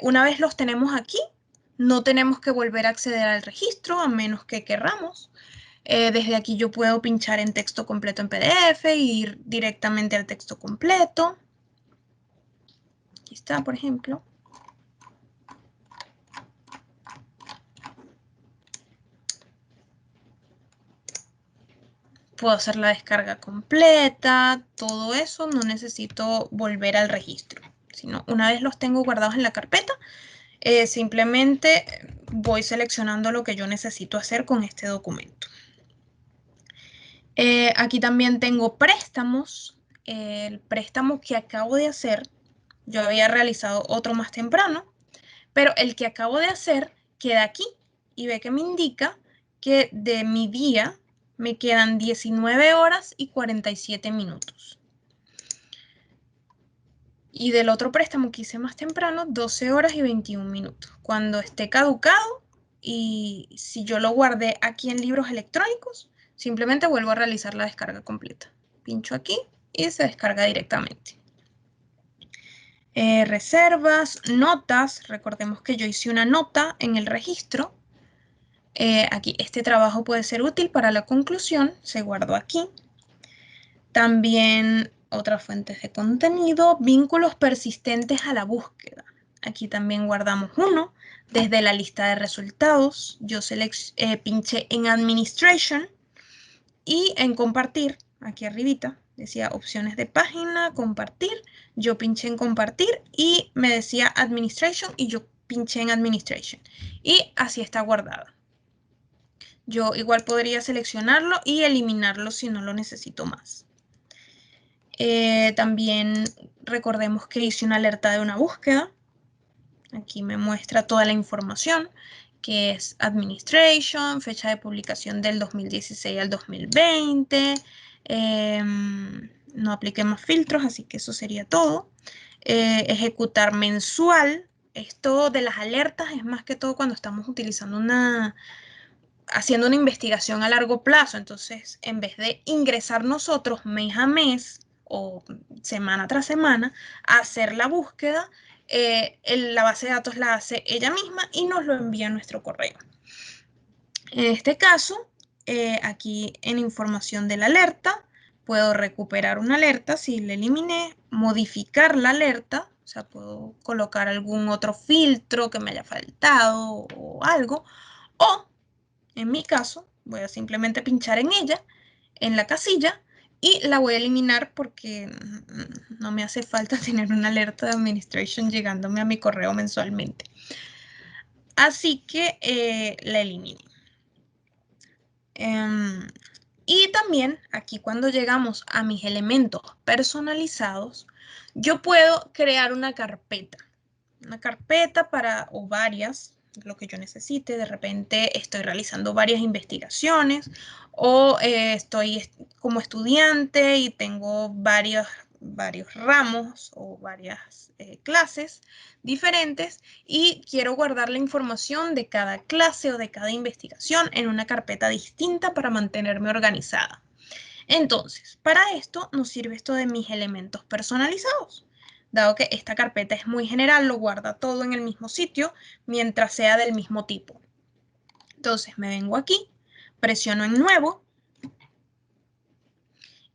una vez los tenemos aquí, no tenemos que volver a acceder al registro a menos que querramos. Desde aquí yo puedo pinchar en texto completo en PDF e ir directamente al texto completo. Aquí está, por ejemplo. Puedo hacer la descarga completa, todo eso, no necesito volver al registro, sino una vez los tengo guardados en la carpeta, simplemente voy seleccionando lo que yo necesito hacer con este documento. Aquí también tengo préstamos. El préstamo que acabo de hacer, yo había realizado otro más temprano, pero el que acabo de hacer queda aquí y ve que me indica que de mi día me quedan 19 horas y 47 minutos. Y del otro préstamo que hice más temprano, 12 horas y 21 minutos. Cuando esté caducado y si yo lo guardé aquí en libros electrónicos, simplemente vuelvo a realizar la descarga completa. Pincho aquí y se descarga directamente. Reservas, notas, recordemos que yo hice una nota en el registro. Aquí este trabajo puede ser útil para la conclusión, se guardó aquí. También otras fuentes de contenido, vínculos persistentes a la búsqueda. Aquí también guardamos uno desde la lista de resultados. Yo pinché en Administration y en Compartir, aquí arribita, decía opciones de página, compartir. Yo pinché en Compartir y me decía Administration y yo pinché en Administration. Y así está guardada. Yo igual podría seleccionarlo y eliminarlo si no lo necesito más. También recordemos que hice una alerta de una búsqueda. Aquí me muestra toda la información, que es Administration, fecha de publicación del 2016 al 2020. No apliqué más filtros, así que eso sería todo. Ejecutar mensual. Esto de las alertas es más que todo cuando estamos utilizando haciendo una investigación a largo plazo. Entonces, en vez de ingresar nosotros mes a mes o semana tras semana a hacer la búsqueda, la base de datos la hace ella misma y nos lo envía a nuestro correo. En este caso, aquí en información de la alerta, puedo recuperar una alerta si la eliminé, modificar la alerta, o sea, puedo colocar algún otro filtro que me haya faltado o algo, o en mi caso, voy a simplemente pinchar en ella, en la casilla, y la voy a eliminar porque no me hace falta tener una alerta de administration llegándome a mi correo mensualmente. Así que la elimino. Y también aquí cuando llegamos a mis elementos personalizados, yo puedo crear una carpeta para, o varias, lo que yo necesite. De repente estoy realizando varias investigaciones o estoy como estudiante y tengo varios ramos o varias clases diferentes y quiero guardar la información de cada clase o de cada investigación en una carpeta distinta para mantenerme organizada. Entonces, para esto nos sirve esto de mis elementos personalizados. Dado que esta carpeta es muy general, lo guarda todo en el mismo sitio mientras sea del mismo tipo. Entonces me vengo aquí, presiono en nuevo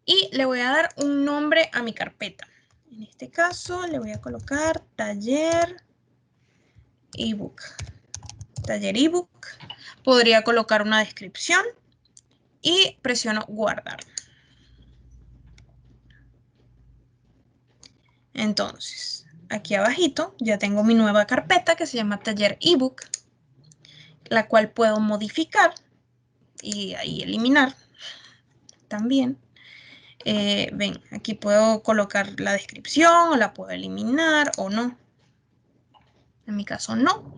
y le voy a dar un nombre a mi carpeta. En este caso le voy a colocar taller ebook. Taller ebook. Podría colocar una descripción y presiono guardar. Entonces, aquí abajito ya tengo mi nueva carpeta que se llama taller ebook, la cual puedo modificar y ahí eliminar también. Ven, aquí puedo colocar la descripción o la puedo eliminar o no. En mi caso no.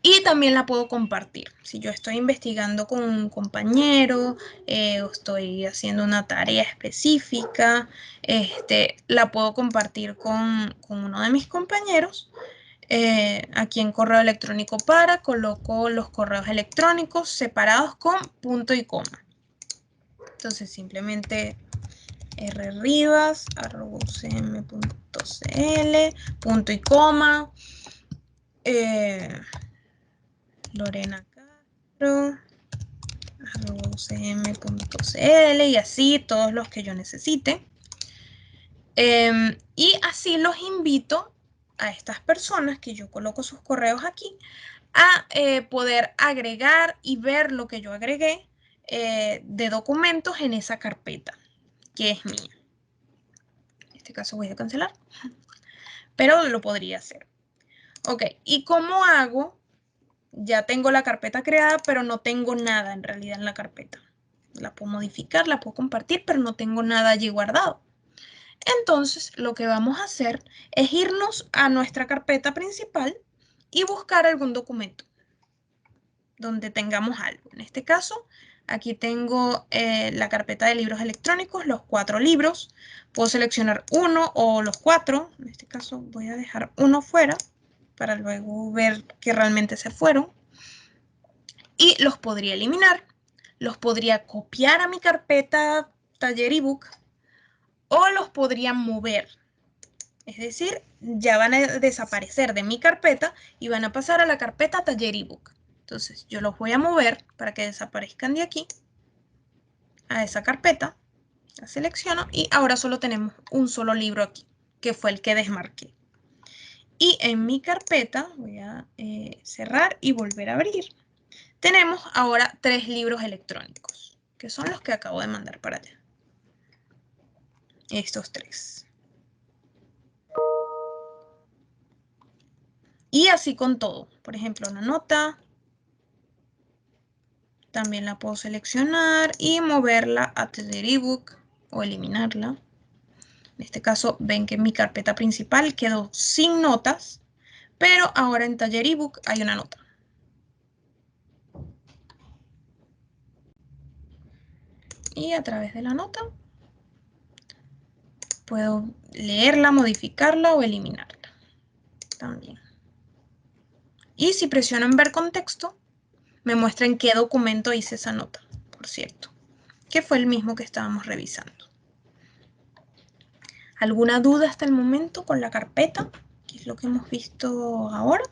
Y también la puedo compartir. Si yo estoy investigando con un compañero o estoy haciendo una tarea específica, la puedo compartir con uno de mis compañeros. Aquí en correo electrónico coloco los correos electrónicos separados con punto y coma. Entonces simplemente rribas@ucm.cl, punto y coma, Lorena Castro, @ucm.cl y así todos los que yo necesite. Y así los invito a estas personas que yo coloco sus correos aquí a poder agregar y ver lo que yo agregué de documentos en esa carpeta que es mía. En este caso voy a cancelar, pero lo podría hacer. Ok, ¿y cómo hago? Ya tengo la carpeta creada, pero no tengo nada en realidad en la carpeta. La puedo modificar, la puedo compartir, pero no tengo nada allí guardado. Entonces, lo que vamos a hacer es irnos a nuestra carpeta principal y buscar algún documento donde tengamos algo. En este caso, aquí tengo la carpeta de libros electrónicos, los 4 libros. Puedo seleccionar uno o los 4. En este caso voy a dejar uno fuera para luego ver que realmente se fueron. Y los podría eliminar. Los podría copiar a mi carpeta taller ebook o los podría mover. Es decir, ya van a desaparecer de mi carpeta y van a pasar a la carpeta taller ebook. Entonces yo los voy a mover para que desaparezcan de aquí a esa carpeta. La selecciono y ahora solo tenemos un solo libro aquí, que fue el que desmarqué. Y en mi carpeta voy a cerrar y volver a abrir. Tenemos ahora 3 libros electrónicos, que son los que acabo de mandar para allá. Estos 3. Y así con todo. Por ejemplo, una nota. También la puedo seleccionar y moverla a taller ebook o eliminarla. En este caso ven que mi carpeta principal quedó sin notas, pero ahora en taller ebook hay una nota. Y a través de la nota puedo leerla, modificarla o eliminarla también. Y si presiono en ver contexto, me muestra en qué documento hice esa nota, por cierto, que fue el mismo que estábamos revisando. ¿Alguna duda hasta el momento con la carpeta? ¿Qué es lo que hemos visto ahora?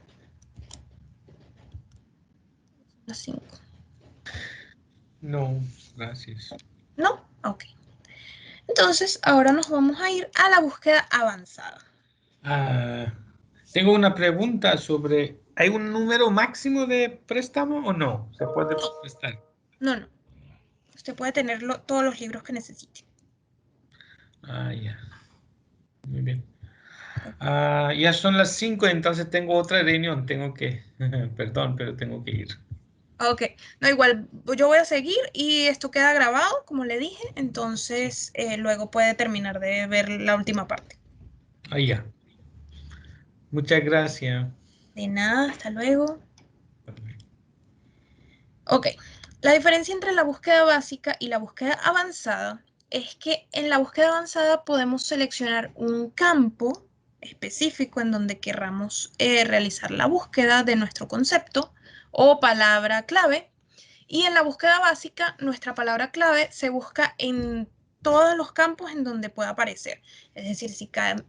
Las 5. No, gracias. ¿No? Ok. Entonces, ahora nos vamos a ir a la búsqueda avanzada. Tengo una pregunta sobre, ¿hay un número máximo de préstamo o no? ¿Se puede prestar? No, no. Usted puede tener todos los libros que necesite. Ya. Muy bien. Ya son las 5, entonces tengo otra reunión. Tengo que, perdón, pero tengo que ir. Ok, no, igual yo voy a seguir y esto queda grabado, como le dije, entonces luego puede terminar de ver la última parte. Ya. Muchas gracias. De nada, hasta luego. Ok, la diferencia entre la búsqueda básica y la búsqueda avanzada es que en la búsqueda avanzada podemos seleccionar un campo específico en donde querramos realizar la búsqueda de nuestro concepto o palabra clave. Y en la búsqueda básica, nuestra palabra clave se busca en todos los campos en donde pueda aparecer. Es decir,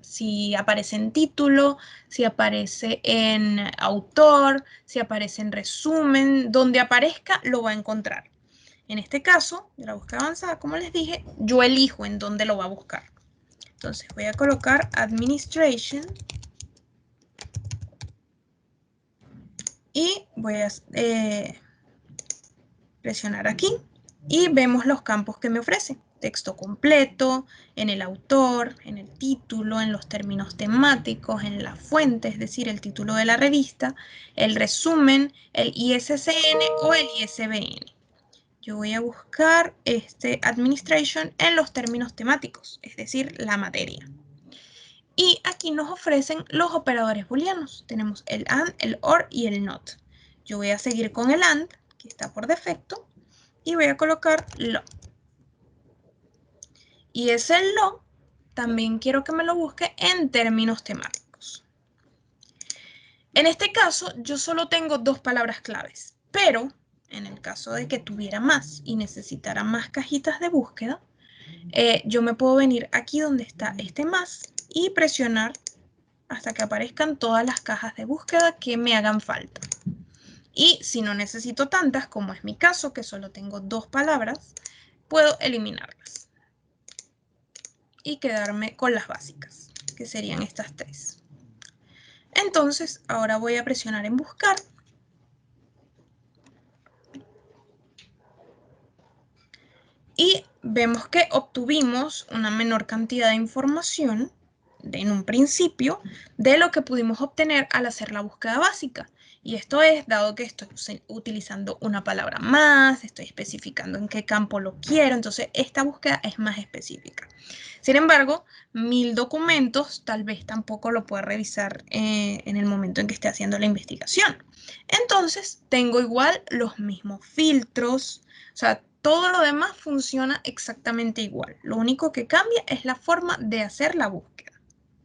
si aparece en título, si aparece en autor, si aparece en resumen, donde aparezca lo va a encontrar. En este caso, de la búsqueda avanzada, como les dije, yo elijo en dónde lo va a buscar. Entonces voy a colocar Administration y voy a presionar aquí y vemos los campos que me ofrece. Texto completo, en el autor, en el título, en los términos temáticos, en la fuente, es decir, el título de la revista, el resumen, el ISSN o el ISBN. Yo voy a buscar este Administration en los términos temáticos, es decir, la materia. Y aquí nos ofrecen los operadores booleanos. Tenemos el AND, el OR y el NOT. Yo voy a seguir con el AND, que está por defecto, y voy a colocar lo. Y ese lo también quiero que me lo busque en términos temáticos. En este caso, yo solo tengo 2 palabras claves, pero en el caso de que tuviera más y necesitara más cajitas de búsqueda, yo me puedo venir aquí donde está este más y presionar hasta que aparezcan todas las cajas de búsqueda que me hagan falta. Y si no necesito tantas, como es mi caso, que solo tengo 2 palabras, puedo eliminarlas y quedarme con las básicas, que serían estas 3. Entonces, ahora voy a presionar en buscar. Y vemos que obtuvimos una menor cantidad de información en un principio de lo que pudimos obtener al hacer la búsqueda básica. Y esto es dado que estoy utilizando una palabra más, estoy especificando en qué campo lo quiero, entonces esta búsqueda es más específica. Sin embargo, 1000 documentos tal vez tampoco lo pueda revisar en el momento en que esté haciendo la investigación. Entonces, tengo igual los mismos filtros, o sea, todo lo demás funciona exactamente igual. Lo único que cambia es la forma de hacer la búsqueda.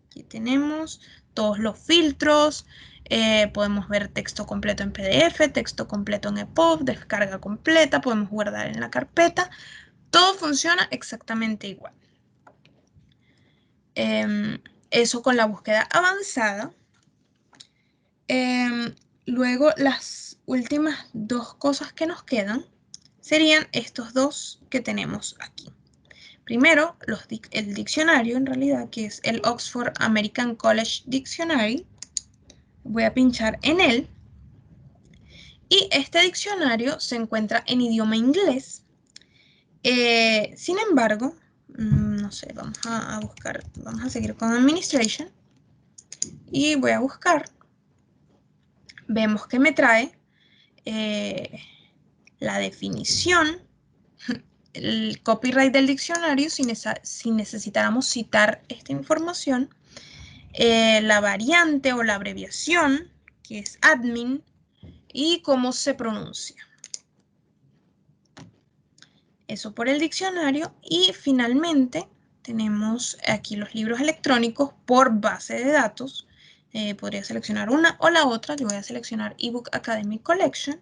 Aquí tenemos todos los filtros. Podemos ver texto completo en PDF, texto completo en EPUB, descarga completa, podemos guardar en la carpeta. Todo funciona exactamente igual. Eso con la búsqueda avanzada. Luego, las últimas 2 cosas que nos quedan serían estos 2 que tenemos aquí. Primero, el diccionario, en realidad, que es el Oxford American College Dictionary. Voy a pinchar en él. Y este diccionario se encuentra en idioma inglés. Sin embargo, no sé, vamos a buscar, vamos a seguir con Administration. Y voy a buscar. Vemos que me trae la definición, el copyright del diccionario, si necesitáramos citar esta información, la variante o la abreviación, que es admin, y cómo se pronuncia. Eso por el diccionario. Y finalmente tenemos aquí los libros electrónicos por base de datos. Podría seleccionar una o la otra. Yo voy a seleccionar eBook Academic Collection.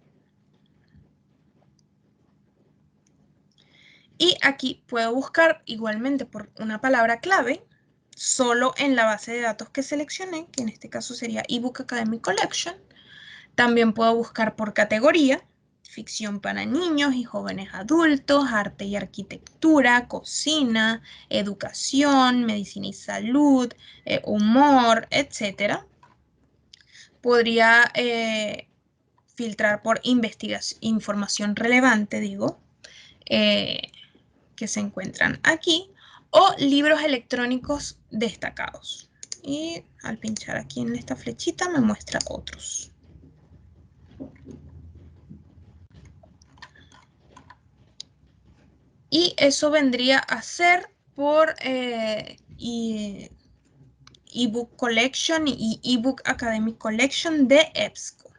Y aquí puedo buscar igualmente por una palabra clave, solo en la base de datos que seleccioné, que en este caso sería eBook Academic Collection. También puedo buscar por categoría, ficción para niños y jóvenes adultos, arte y arquitectura, cocina, educación, medicina y salud, humor, etc. Podría filtrar por información relevante, digo, que se encuentran aquí, o libros electrónicos destacados. Y al pinchar aquí en esta flechita me muestra otros. Y eso vendría a ser por eBook Collection y eBook Academic Collection de EBSCO.